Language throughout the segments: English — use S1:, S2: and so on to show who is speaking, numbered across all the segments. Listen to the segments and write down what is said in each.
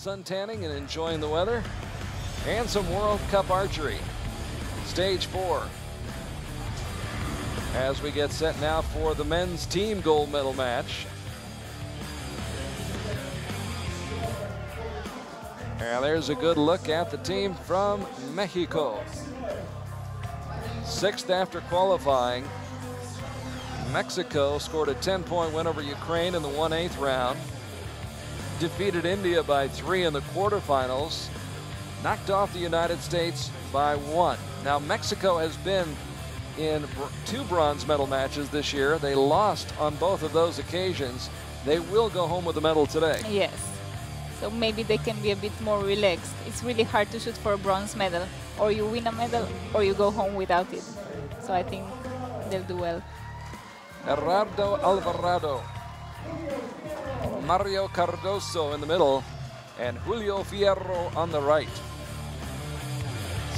S1: suntanning and enjoying the weather, and some World Cup archery. Stage 4. As we get set now for the men's team gold medal match. And there's a good look at the team from Mexico. 6th after qualifying. Mexico scored a 10-point win over Ukraine in the 1/8 round. Defeated India by 3 in the quarterfinals. Knocked off the United States by 1. Now Mexico has been in 2 bronze medal matches this year. They lost on both of those occasions. They will go home with a medal today.
S2: Yes. So maybe they can be a bit more relaxed. It's really hard to shoot for a bronze medal. Or you win a medal or you go home without it. So I think they'll do well.
S1: Gerardo Alvarado, Mario Cardoso in the middle, and Julio Fierro on the right.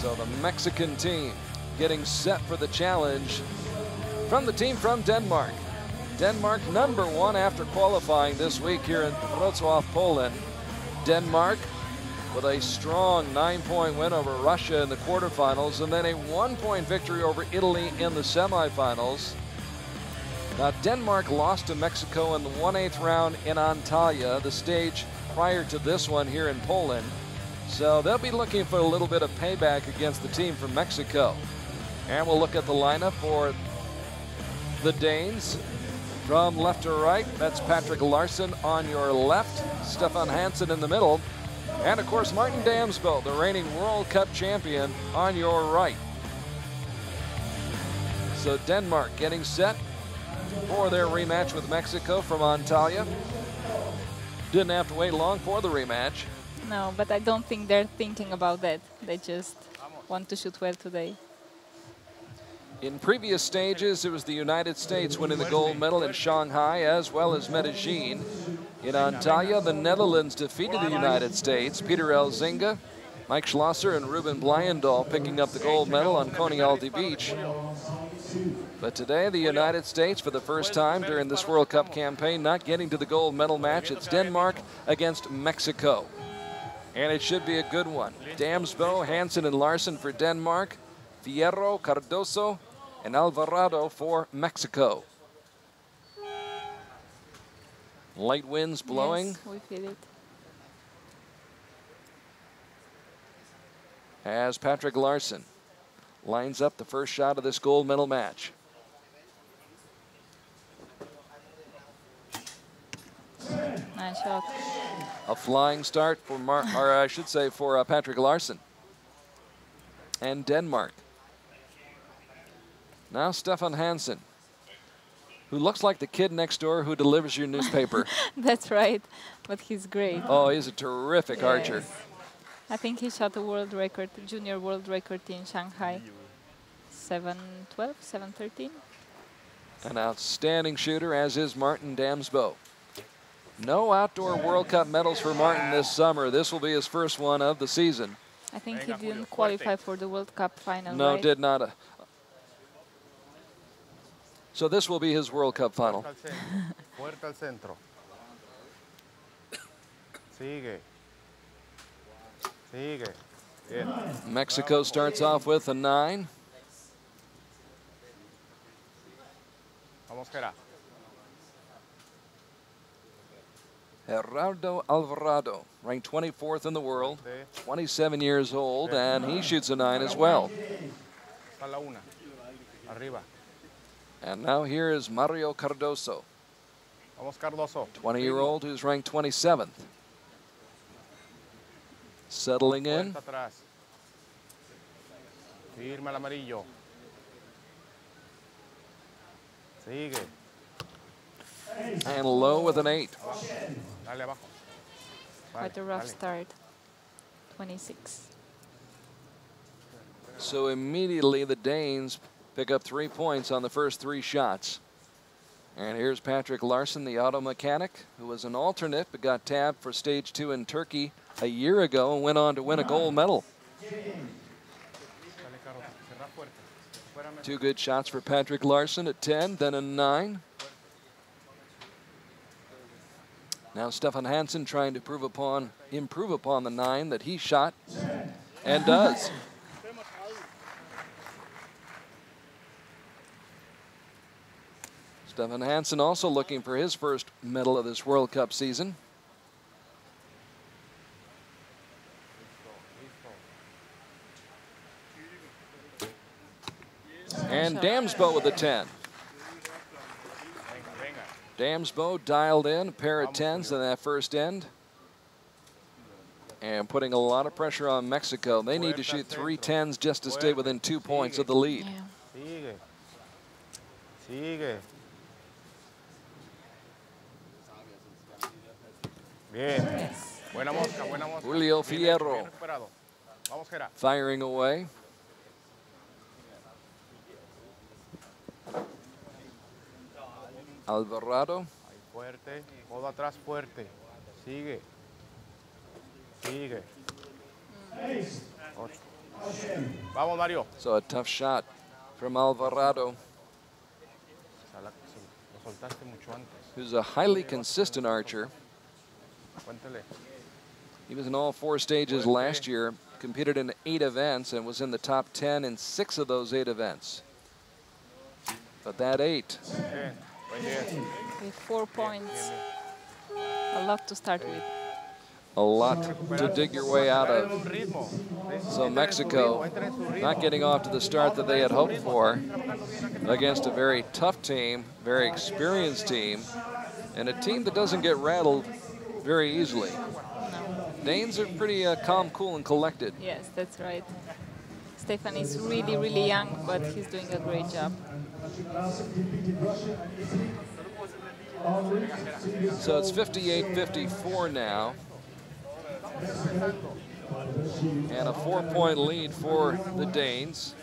S1: So the Mexican team getting set for the challenge from the team from Denmark. Denmark #1 after qualifying this week here in Wroclaw, Poland. Denmark with a strong 9-point win over Russia in the quarterfinals, and then a 1-point victory over Italy in the semifinals. Now Denmark lost to Mexico in the 1/8 round in Antalya, the stage prior to this one here in Poland. So they'll be looking for a little bit of payback against the team from Mexico. And we'll look at the lineup for the Danes. From left to right, that's Patrick Larsson on your left, Stefan Hansen in the middle, and of course Martin Damsbo, the reigning World Cup champion, on your right. So Denmark getting set for their rematch with Mexico from Antalya. Didn't have to wait long for the rematch.
S2: No, but I don't think they're thinking about that. They just want to shoot well today.
S1: In previous stages, it was the United States winning the gold medal in Shanghai as well as Medellin. In Antalya, the Netherlands defeated the United States. Peter Elzinga, Mike Schlosser, and Ruben Blyendal picking up the gold medal on Coney Alty Beach. But today, the United States, for the first time during this World Cup campaign, not getting to the gold medal match. It's Denmark against Mexico. And it should be a good one. Damsbo, Hansen, and Larsson for Denmark. Fierro, Cardoso, and Alvarado for Mexico. Light winds blowing.
S2: Yes, we feel it.
S1: As Patrick Larsson lines up the first shot of this gold medal match.
S2: Nice shot.
S1: A flying start for for Patrick Larsson and Denmark. Now Stefan Hansen, who looks like the kid next door who delivers your newspaper.
S2: That's right, but he's great.
S1: Oh, he's a terrific archer.
S2: I think he shot a world record, junior world record in Shanghai. 7:12, 7:13.
S1: An outstanding shooter, as is Martin Damsbo. No outdoor World Cup medals for Martin this summer. This will be his first one of the season.
S2: I think he didn't qualify for the World Cup final,
S1: No,
S2: right?
S1: did not. So this will be his World Cup final.
S3: Fuerte al centro. Sigue. Sigue. Bien.
S1: Mexico starts off with a 9.
S3: Vamos, Gera.
S1: Gerardo Alvarado, ranked 24th in the world, 27 years old, and he shoots a 9 as well.
S3: Sala una. Arriba.
S1: And now here is Mario Cardoso,
S3: Vamos, Cardoso.
S1: 20-year-old who's ranked 27th. Settling in.
S3: Puerta atrás. Firme al amarillo. Sigue.
S1: And low with an 8.
S3: Dale abajo.
S2: Quite a rough
S3: Dale.
S2: start. 26.
S1: So immediately the Danes pick up 3 points on the first 3 shots. And here's Patrick Larsson, the auto mechanic, who was an alternate but got tabbed for stage 2 in Turkey a year ago and went on to win a gold medal. 2 good shots for Patrick Larsson at 10, then a 9. Now Stefan Hansen trying to improve upon the 9 that he shot, and does. Stefan Hansen also looking for his first medal of this World Cup season. And Damsbo with a 10. Damsbo dialed in a pair of 10s in that first end. And putting a lot of pressure on Mexico. They need to shoot 3 10s just to stay within 2 points of the lead.
S2: Yeah.
S3: Sigue. Bien.
S2: Yes.
S3: Buena mosca, buena mosca.
S1: Julio
S3: Bien hecho,
S1: Fierro
S3: bien recuperado. Vamos, Gera.
S1: firing away. Alvarado.
S3: Ahí fuerte, codo atrás fuerte. Sigue. Sigue. 8. Vamos, Mario.
S1: So a tough shot from Alvarado,
S3: Lo soltaste mucho antes.
S1: who's a highly consistent archer.
S3: Cuéntele.
S1: He was in all 4 stages last year, competed in 8 events, and was in the top 10 in 6 of those 8 events. But that 8.
S3: Bien. Right here.
S2: With 4 points. A lot to start with.
S1: A lot to dig your way out
S3: Entrar en
S1: of.
S3: un ritmo.
S1: So Mexico not getting off to the start that they had hoped for against a very tough team, very experienced team, and a team that doesn't get rattled very easily. Danes are pretty calm, cool, and collected.
S2: Yes, that's right. Stefan is really, really young, but he's doing a great job.
S1: So it's 58-54 now. And a 4-point lead for the Danes,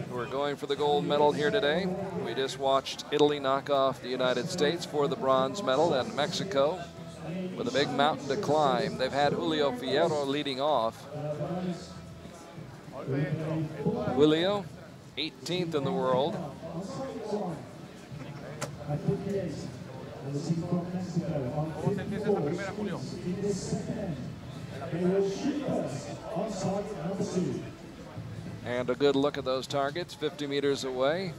S1: who are going for the gold medal here today. We just watched Italy knock off the United States for the bronze medal, and Mexico with a big mountain to climb. They've had Julio Fierro leading off. Julio, 18th in the world.
S3: ¿Cómo sentiste esta primera, Julio?
S1: And a good look at those targets 50 meters away.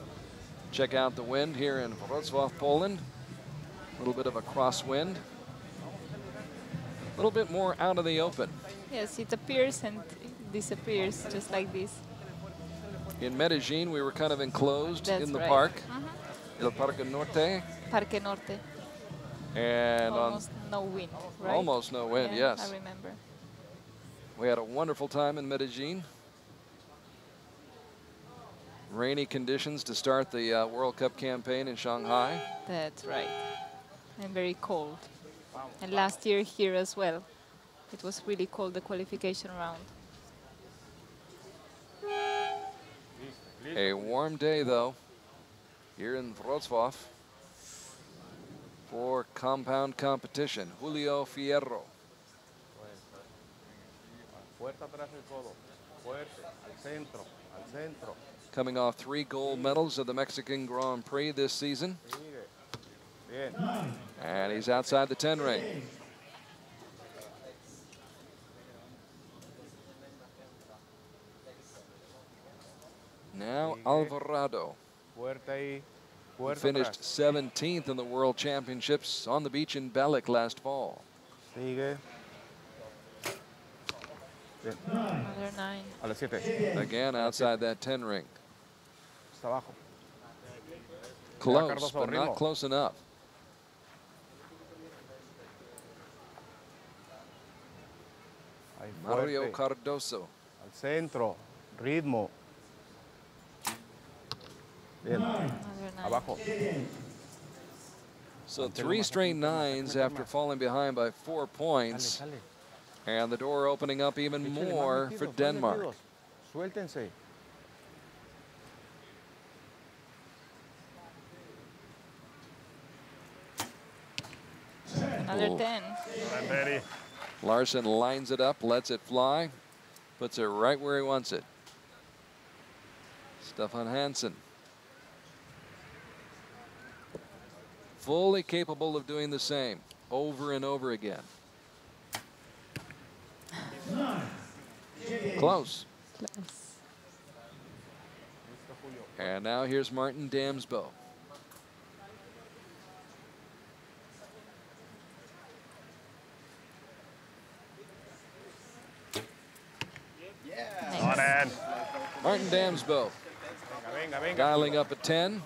S1: Check out the wind here in Wroclaw, Poland. A little bit of a crosswind. A little bit more out of the open.
S2: Yes, it appears and disappears just like this.
S1: In Medellin, we were kind of enclosed
S2: That's
S1: in the
S2: right.
S1: park, El Parque Norte,
S2: Parque Norte.
S1: and
S2: Almost no wind, right?
S1: almost no wind,
S2: Yeah,
S1: yes.
S2: I remember.
S1: We had a wonderful time in Medellin. Rainy conditions to start the World Cup campaign in Shanghai.
S2: That's right. And very cold. And last year here as well. It was really cold, the qualification round.
S1: A warm day, though, here in Wrocław for compound competition. Julio Fierro.
S3: Fuerte atrás el codo. Fuerte. Al centro. Al centro.
S1: Coming off 3 gold medals of the Mexican Grand Prix this season.
S3: Bien.
S1: And he's outside the 10 ring. Now Alvarado
S3: Fuerte ahí. Fuerte
S1: finished
S3: atrás.
S1: 17th in the World Championships on the beach in Belek last fall.
S3: Sigue. Bien.
S2: Another 9.
S3: A las 7.
S1: Again outside that 10 ring.
S3: Está abajo.
S1: Close,
S3: Cardoso,
S1: but not
S3: ritmo.
S1: close enough.
S3: Ahí
S1: Mario
S3: fuerte.
S1: Cardoso.
S3: Al centro. Ritmo. Bien.
S2: Another 9.
S3: Abajo.
S1: So 3 straight 9s after falling behind by 4 points.
S3: Dale, dale.
S1: And the door opening up even
S3: Échale, más
S1: more
S3: metidos,
S1: for
S3: más
S1: Denmark.
S3: metidos. Suéltense.
S2: Another
S1: Ooh.
S2: 10.
S3: I'm ready.
S1: Larson lines it up, lets it fly, puts it right where he wants it. Stefan Hansen. fully capable of doing the same over and over again. Close.
S2: Close.
S1: And now here's Martin Damsbo.
S2: Nice.
S1: Martin Damsbo dialing up a 10.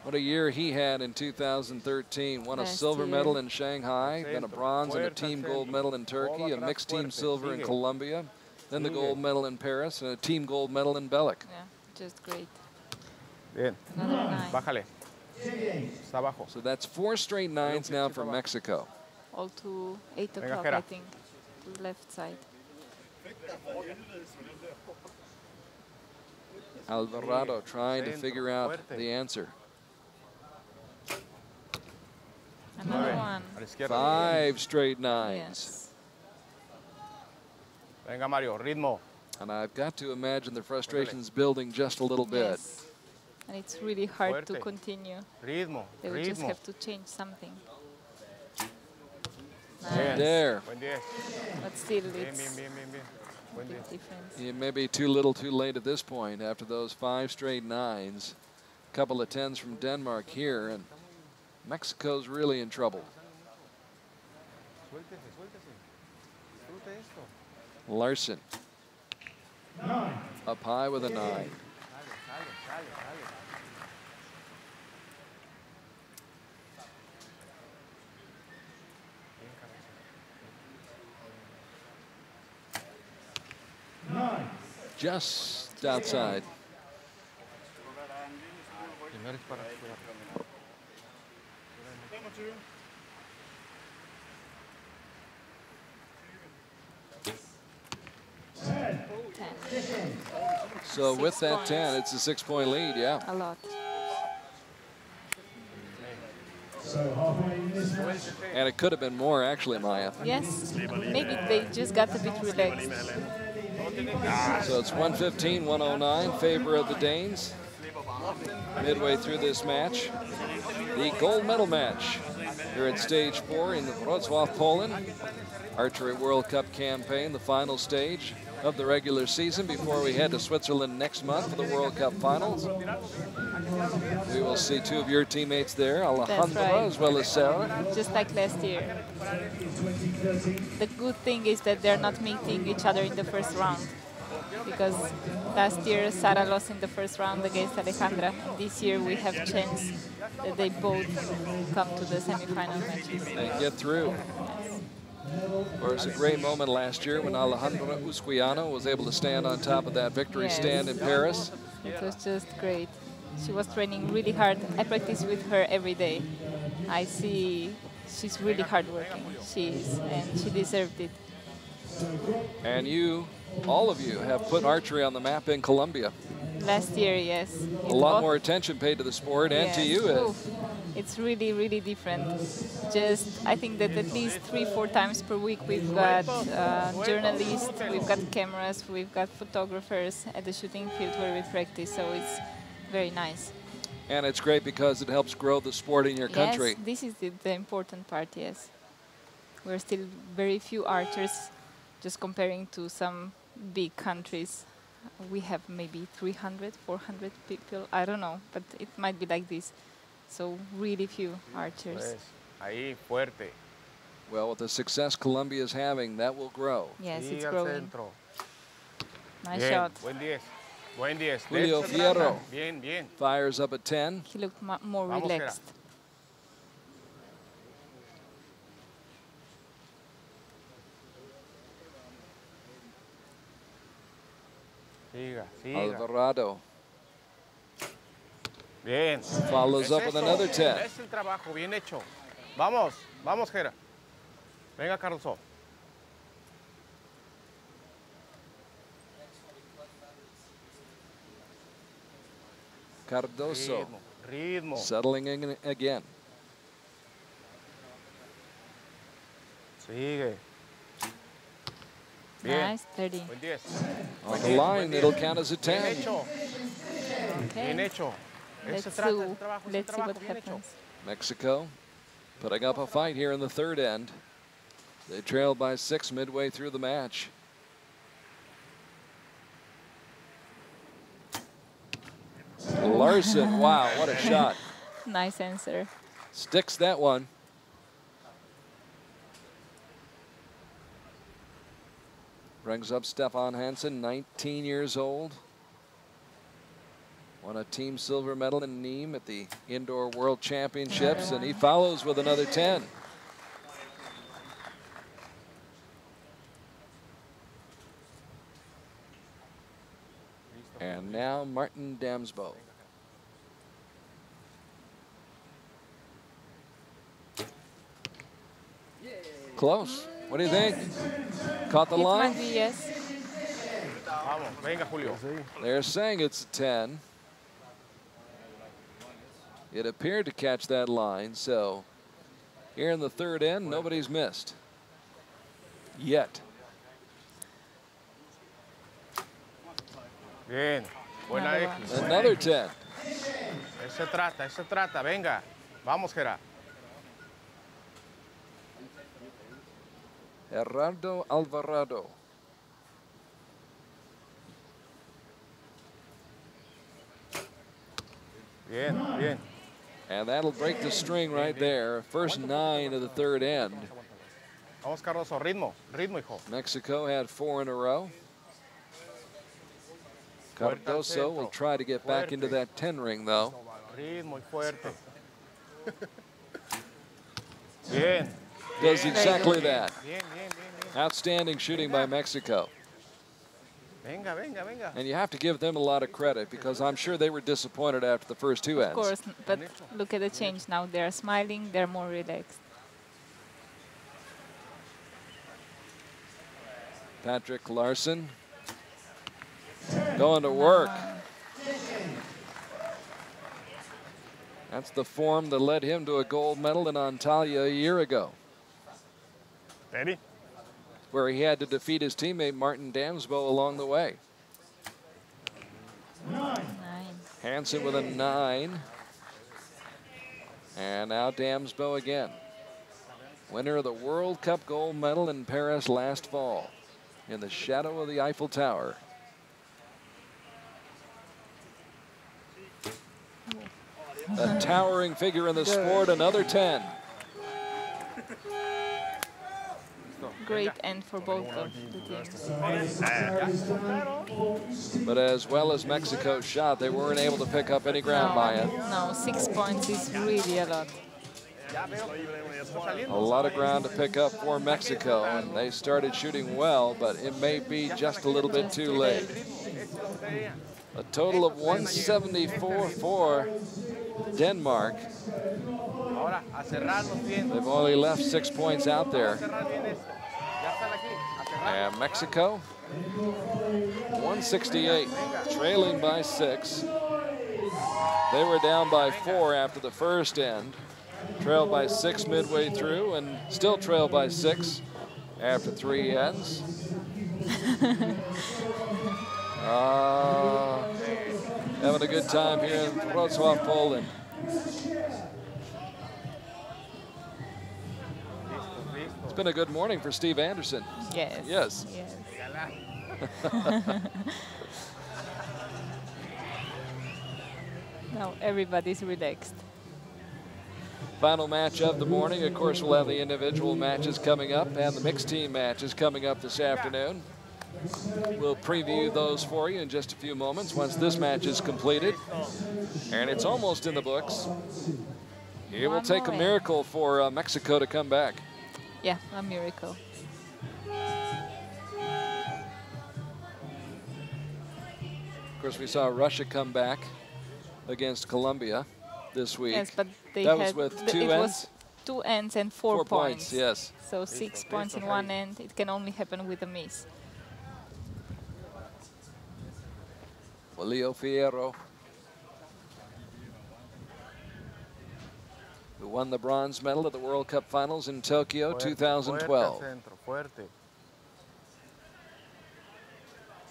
S1: What a year he had in 2013. Won a
S2: Last
S1: silver
S2: year.
S1: medal in Shanghai, then a bronze and a team gold medal in Turkey, a mixed team silver in Colombia, then the gold medal in Paris, and a team gold medal in Belek.
S2: Yeah, just great.
S3: Bien.
S2: Another 9.
S3: Bájale. Está abajo.
S1: So that's 4 straight 9s now for Mexico.
S2: All to 8
S3: Venga,
S2: o'clock,
S3: Jera.
S2: I think, to the left side.
S1: Alvarado trying to figure out the answer.
S2: Another one.
S3: A la izquierda.
S1: 5 straight 9s.
S2: Yes.
S3: Venga, Mario, ritmo.
S1: And I've got to imagine the frustration's building just a little bit.
S2: Yes. And it's really hard to
S3: Fuerte.
S2: continue.
S3: Ritmo,
S2: They will just
S3: ritmo.
S2: have to change something.
S3: Bien.
S2: Nice.
S1: There.
S3: Buen 10.
S2: But still,
S3: Bien,
S2: it's
S3: bien, bien, bien, bien.
S2: a
S3: Buen 10.
S2: big difference.
S1: You may be too little too late at this point after those 5 straight 9s. Couple of 10s from Denmark here, and Mexico's really in trouble.
S3: Suéltese, suéltese. Disfrute esto.
S1: Larson up high with a 9.
S3: Sale, sale, sale, sale.
S1: Just outside.
S3: Primer disparo.
S2: 10.
S1: So with
S2: 6
S1: that
S2: points.
S1: 10, it's a 6-point lead, yeah.
S2: A lot.
S1: And it could have been more, actually, Maya.
S2: Yes. Maybe they just got a bit relaxed.
S1: So it's 115, 109, favor of the Danes. Midway through this match, the gold medal match here at stage 4 in Wroclaw, Poland. Archery World Cup campaign, the final stage of the regular season before we head to Switzerland next month for the World Cup finals. We will see 2 of your teammates there, Alejandra
S2: right.
S1: as well as Sarah.
S2: Just like last year. The good thing is that they're not meeting each other in the first round. Because last year Sara lost in the first round against Alejandra. This year we have chance that they both come to the semi-final matches.
S1: And get through. Of course, a great moment last year when Alejandra Usquiano was able to stand on top of that victory
S2: Yes.
S1: stand in Paris.
S2: It was just great. She was training really hard. I practice with her every day. I see she's really hardworking. She is, and she deserved it.
S1: And you, all of you, have put archery on the map in Colombia.
S2: Last year, yes.
S1: A lot more attention paid to the sport and to you.
S2: Oof. It's really, really different. Just, I think that at least 3-4 times per week we've got journalists, we've got cameras, we've got photographers at the shooting field where we practice, so it's very nice.
S1: And it's great because it helps grow the sport in your country.
S2: Yes, this is the important part, yes. We're still very few archers, just comparing to some big countries. We have maybe 300, 400 people, I don't know, but it might be like this. So really few archers.
S3: Pues, ahí, fuerte.
S1: Well, with the success Colombia is having, that will grow.
S2: Yes,
S3: Sigue
S2: it's
S3: al
S2: growing.
S3: centro.
S2: Nice
S3: Bien,
S2: shot.
S3: buen 10. Buen 10.
S1: Julio
S3: De eso se trata.
S1: Fierro.
S3: Bien, bien.
S1: Fires up at 10.
S2: He looked more
S3: Vamos,
S2: relaxed.
S3: Siga, siga.
S1: Alvarado
S3: Bien.
S1: follows up with another 10.
S3: Es el trabajo, bien hecho. Vamos, vamos, Jera. Venga, Cardoso.
S1: Cardoso
S3: Ritmo, ritmo.
S1: settling in again.
S3: Sigue. Bien.
S2: Nice, 30.
S3: Buen 10.
S1: On the line, it'll count as a
S3: Bien
S1: 10.
S3: hecho. Bien
S2: Okay.
S3: hecho.
S2: Let's
S3: Ese
S2: see,
S3: trabajo, ese
S2: let's see
S3: trabajo,
S2: what
S3: bien hecho.
S2: happens.
S1: Mexico putting up a fight here in the third end. They trailed by 6 midway through the match. Larson, wow, what a shot.
S2: Nice answer.
S1: Sticks that one. Brings up Stefan Hansen, 19 years old. Won a team silver medal in Nîmes at the Indoor World Championships, and he follows with another 10. And now Martin Damsbo. Close. What do you think? Caught the
S2: It
S1: line?
S2: might be yes.
S3: Vamos, venga, Julio.
S1: They're saying it's a 10. It appeared to catch that line, so here in the third end, nobody's missed. Yet.
S3: Bien. Buena
S2: Another
S3: X.
S2: one.
S1: Another 10.
S3: Ese trata, venga. Vamos, Gera.
S1: Gerardo Alvarado.
S3: Bien, bien.
S1: And that'll break the string right there. First 9 of the third end.
S3: Vamos, Cardoso, ritmo, ritmo, hijo.
S1: Mexico had 4 in a row. Cardoso will try to get back into that 10 ring, though.
S3: Ritmo y fuerte. Bien.
S1: Does exactly that.
S3: Bien, bien, bien, bien.
S1: Outstanding shooting by Mexico.
S3: Venga, venga, venga.
S1: And you have to give them a lot of credit because I'm sure they were disappointed after the first 2 ends.
S2: Of course, but look at the change now. They're smiling, they're more relaxed.
S1: Patrick Larson going to work. That's the form that led him to a gold medal in Antalya a year ago,
S3: Ready?
S1: where he had to defeat his teammate Martin Damsbo along the way.
S2: 9.
S1: Hansen with a 9. And now Damsbo again. Winner of the World Cup gold medal in Paris last fall, in the shadow of the Eiffel Tower. A towering figure in the sport, another 10.
S2: Great end for both of the teams.
S1: But as well as Mexico shot, they weren't able to pick up any ground by it.
S2: No, 6 points is really a lot.
S1: A lot of ground to pick up for Mexico, and they started shooting well, but it may be just a little bit too late. A total of 174 for Denmark. They've only left 6 points out there. And Mexico, 168, trailing by 6. They were down by 4 after the first end, trailed by 6 midway through, and still trailed by 6 after 3 ends. Having a good time here in Wroclaw, Poland. It's been a good morning for Steve Anderson.
S2: Yes.
S1: Yes.
S2: Yes. Now everybody's relaxed.
S1: Final match of the morning. Of course, we'll have the individual matches coming up and the mixed team matches coming up this afternoon. We'll preview those for you in just a few moments once this match is completed. And it's almost in the books. It will take a miracle for Mexico to come back.
S2: Yeah, a miracle.
S1: Of course, we saw Russia come back against Colombia this week.
S2: Yes, but they
S1: that
S2: had,
S1: was with 2 ends?
S2: It was 2 ends and 4 points.
S1: Yes.
S2: So 6 points in one end. It can only happen with a miss.
S1: Julio Fierro, who won the bronze medal at the World Cup Finals in Tokyo 2012.
S3: Fuerte.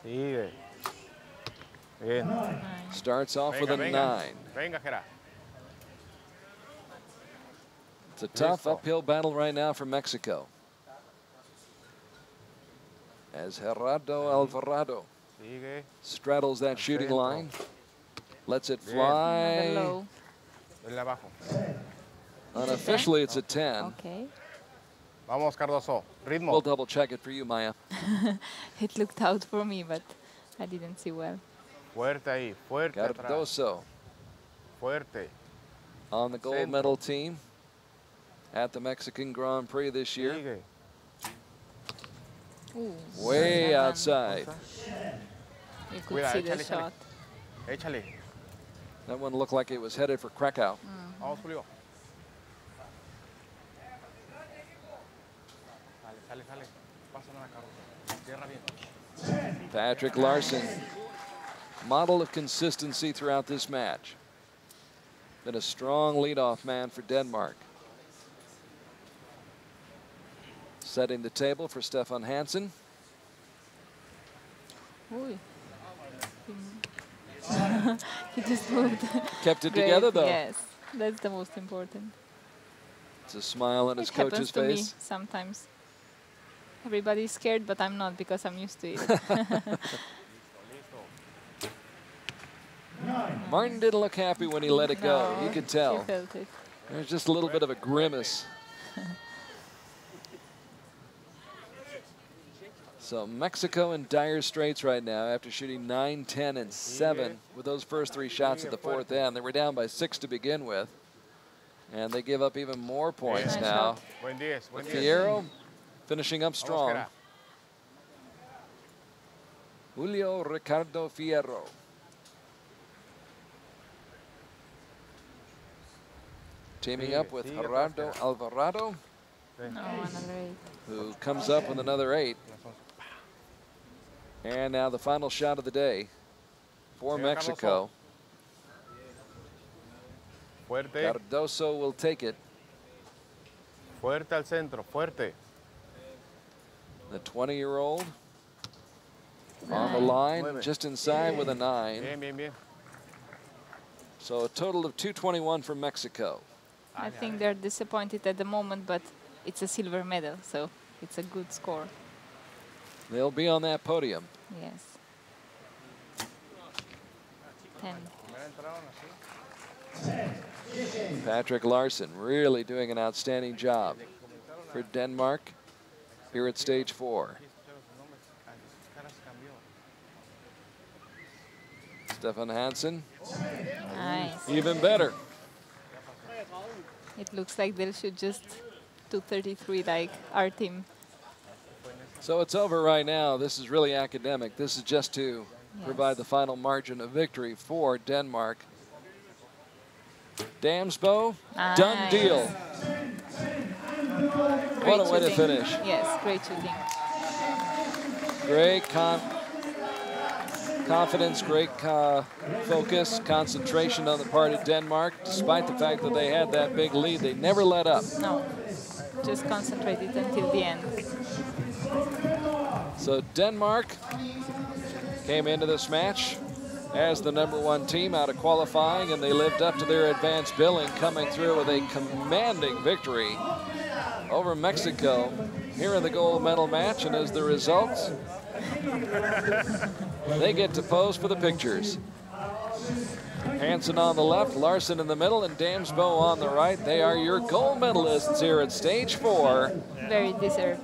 S3: Sigue. Bien.
S1: Starts off with a 9.
S3: Venga, Gerard.
S1: It's a tough
S3: Listo.
S1: uphill battle right now for Mexico. As Gerardo Alvarado
S3: Sigue.
S1: straddles that shooting
S3: centro.
S1: line, lets it
S2: Another
S1: fly.
S2: low.
S3: Dale abajo.
S1: Unofficially, it's a 10.
S2: Okay.
S3: Vamos, Cardoso. Ritmo.
S1: We'll double check it for you, Maya.
S2: It looked out for me, but I didn't see well.
S3: Fuerte ahí. Fuerte atrás.
S1: Cardoso
S3: Fuerte.
S1: on the gold
S3: Centro.
S1: medal team at the Mexican Grand Prix this year.
S3: Sigue.
S2: Ooh,
S1: Way
S2: that one.
S1: outside.
S2: You could
S3: Cuida,
S2: see the
S3: échale, échale.
S2: shot.
S3: Échale.
S1: That one looked like it was headed for Krakow.
S3: Vamos, Julio. Sale, sale, sale. Pásala a Cardoso. Cierra bien.
S1: Patrick Larson, model of consistency throughout this match. Been a strong leadoff man for Denmark. Setting the table for Stefan Hansen.
S2: Ooh. He just moved.
S1: Kept it
S2: Great,
S1: together though.
S2: Yes, that's the most important.
S1: It's a smile on his
S2: It happens
S1: coach's
S2: to me
S1: face.
S2: sometimes. Everybody's scared, but I'm not because I'm used to it.
S1: Martin didn't look happy when he let it go.
S2: No,
S1: You could
S2: he
S1: tell.
S2: felt it.
S1: There's just a little bit of a grimace. So Mexico in dire straits right now after shooting 9, 10, and 7 with those first 3 shots at the 4th end. They were down by 6 to begin with. And they give up even more points
S2: Nice
S1: now.
S2: shot.
S3: Buen 10, buen 10.
S1: Fierro finishing up
S3: Vamos,
S1: strong.
S3: Gerard.
S1: Julio Ricardo Fierro. Teaming up with
S3: Sigue,
S1: Gerardo
S3: Oscar.
S1: Alvarado,
S2: No, another 8.
S1: who comes up with another 8. And now the final shot of the day for
S3: Señor
S1: Mexico.
S3: Fuerte.
S1: Cardoso will take it.
S3: Fuerte al centro. Fuerte.
S1: The 20-year-old on the line,
S3: Nueve.
S1: just inside with a 9.
S3: Bien, bien, bien.
S1: So a total of 221 for Mexico.
S2: I think they're disappointed at the moment, but it's a silver medal, so it's a good score.
S1: They'll be on that podium.
S2: Yes. 10.
S1: Patrick Larson really doing an outstanding job for Denmark here at stage 4. Stefan Hansen,
S2: Nice.
S1: even better.
S2: It looks like they'll shoot just 233 like our team.
S1: So it's over right now. This is really academic. This is just to provide the final margin of victory for Denmark. Damsbo, done
S2: Nice.
S1: deal. What a way to
S2: shooting.
S1: finish.
S2: Yes, great shooting.
S1: Great confidence, great focus, concentration on the part of Denmark. Despite the fact that they had that big lead, they never let up.
S2: No, just concentrated until the end.
S1: So Denmark came into this match as the #1 team out of qualifying, and they lived up to their advanced billing, coming through with a commanding victory over Mexico here in the gold medal match. And as the result, they get to pose for the pictures. Hansen on the left, Larson in the middle, and Damsbo on the right. They are your gold medalists here at stage 4.
S2: Very deserved.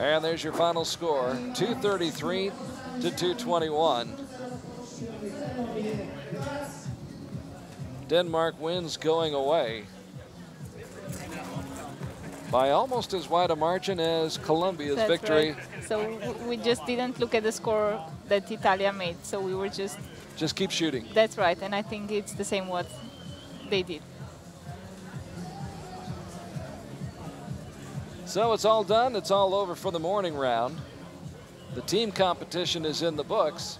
S1: And there's your final score, 233 to 221. Denmark wins going away by almost as wide a margin as Colombia's
S2: That's
S1: victory.
S2: right. So we just didn't look at the score that Italia made. So we were just,
S1: Just keep shooting.
S2: that's right. And I think it's the same what they did.
S1: So it's all done. It's all over for the morning round. The team competition is in the books.